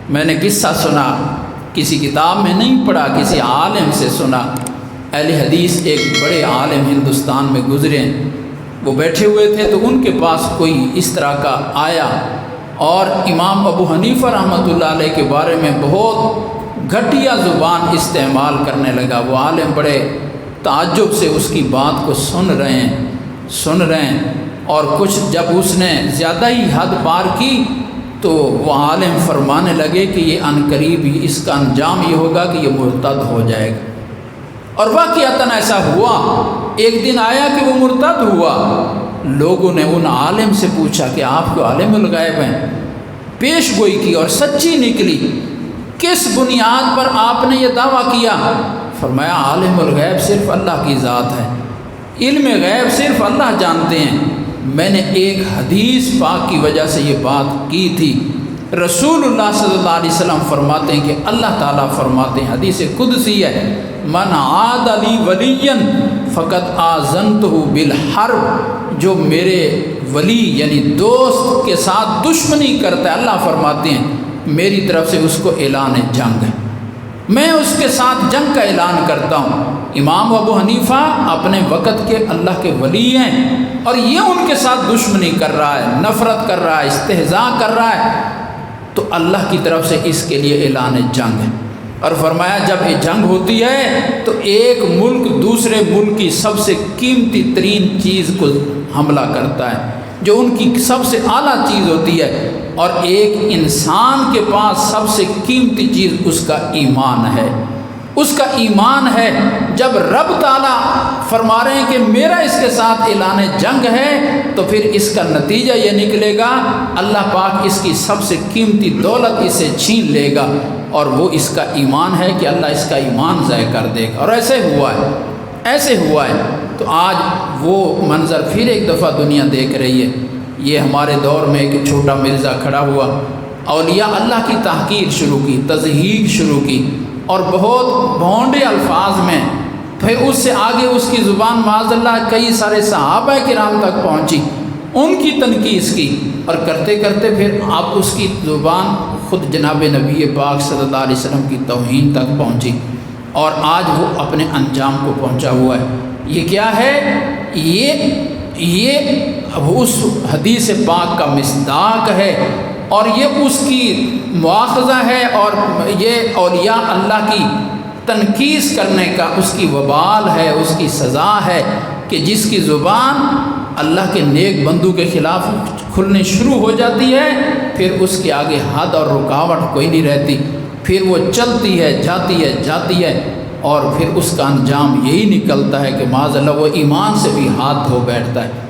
میں نے قصہ سنا، کسی کتاب میں نہیں پڑھا، کسی عالم سے سنا۔ اہل حدیث ایک بڑے عالم ہندوستان میں گزرے، وہ بیٹھے ہوئے تھے تو ان کے پاس کوئی اس طرح کا آیا اور امام ابو حنیفہ رحمۃ اللہ علیہ کے بارے میں بہت گھٹیا زبان استعمال کرنے لگا۔ وہ عالم بڑے تعجب سے اس کی بات کو سن رہے ہیں اور کچھ جب اس نے زیادہ ہی حد پار کی تو وہ عالم فرمانے لگے کہ یہ عنقریب اس کا انجام یہ ہوگا کہ یہ مرتد ہو جائے گا۔ اور واقعتاً ایسا ہوا، ایک دن آیا کہ وہ مرتد ہوا۔ لوگوں نے ان عالم سے پوچھا کہ آپ کو عالم الغیب ہیں، پیش گوئی کی اور سچی نکلی، کس بنیاد پر آپ نے یہ دعویٰ کیا؟ فرمایا عالم الغیب صرف اللہ کی ذات ہے، علم غیب صرف اللہ جانتے ہیں۔ میں نے ایک حدیث پاک کی وجہ سے یہ بات کی تھی۔ رسول اللہ صلی اللہ علیہ وسلم فرماتے ہیں کہ اللہ تعالیٰ فرماتے ہیں، حدیث قدسی ہے، من عاد لی ولیا فقد آذنتہ بالحرب، جو میرے ولی یعنی دوست کے ساتھ دشمنی کرتا ہے، اللہ فرماتے ہیں میری طرف سے اس کو اعلان جنگ ہے، میں اس کے ساتھ جنگ کا اعلان کرتا ہوں۔ امام ابو حنیفہ اپنے وقت کے اللہ کے ولی ہیں اور یہ ان کے ساتھ دشمنی کر رہا ہے، نفرت کر رہا ہے، استہزاء کر رہا ہے، تو اللہ کی طرف سے اس کے لیے اعلان جنگ ہے۔ اور فرمایا جب یہ جنگ ہوتی ہے تو ایک ملک دوسرے ملک کی سب سے قیمتی ترین چیز کو حملہ کرتا ہے، جو ان کی سب سے اعلیٰ چیز ہوتی ہے، اور ایک انسان کے پاس سب سے قیمتی چیز اس کا ایمان ہے، اس کا ایمان ہے۔ جب رب تعالیٰ فرما رہے ہیں کہ میرا اس کے ساتھ اعلان جنگ ہے تو پھر اس کا نتیجہ یہ نکلے گا اللہ پاک اس کی سب سے قیمتی دولت اسے چھین لے گا، اور وہ اس کا ایمان ہے کہ اللہ اس کا ایمان ضائع کر دے گا۔ اور ایسے ہوا ہے۔ تو آج وہ منظر پھر ایک دفعہ دنیا دیکھ رہی ہے۔ یہ ہمارے دور میں ایک چھوٹا مرزا کھڑا ہوا، اولیاء اللہ کی تحقیر شروع کی، تضحیق شروع کی، اور بہت بھونڈے الفاظ میں، پھر اس سے آگے اس کی زبان معاذ اللہ کئی سارے صحابہ کرام تک پہنچی، ان کی تنقید کی، اور کرتے کرتے پھر آپ اس کی زبان خود جناب نبی پاک صلی اللہ علیہ وسلم کی توہین تک پہنچی، اور آج وہ اپنے انجام کو پہنچا ہوا ہے۔ یہ کیا ہے؟ یہ اس حدیث پاک کا مصداق ہے، اور یہ اس کی مواخذہ ہے، اور یہ اولیاء اللہ کی تنقید کرنے کا اس کی وبال ہے، اس کی سزا ہے کہ جس کی زبان اللہ کے نیک بندوں کے خلاف کھلنے شروع ہو جاتی ہے، پھر اس کے آگے حد اور رکاوٹ کوئی نہیں رہتی، پھر وہ چلتی ہے، جاتی ہے، اور پھر اس کا انجام یہی نکلتا ہے کہ معاذ اللہ وہ ایمان سے بھی ہاتھ دھو بیٹھتا ہے۔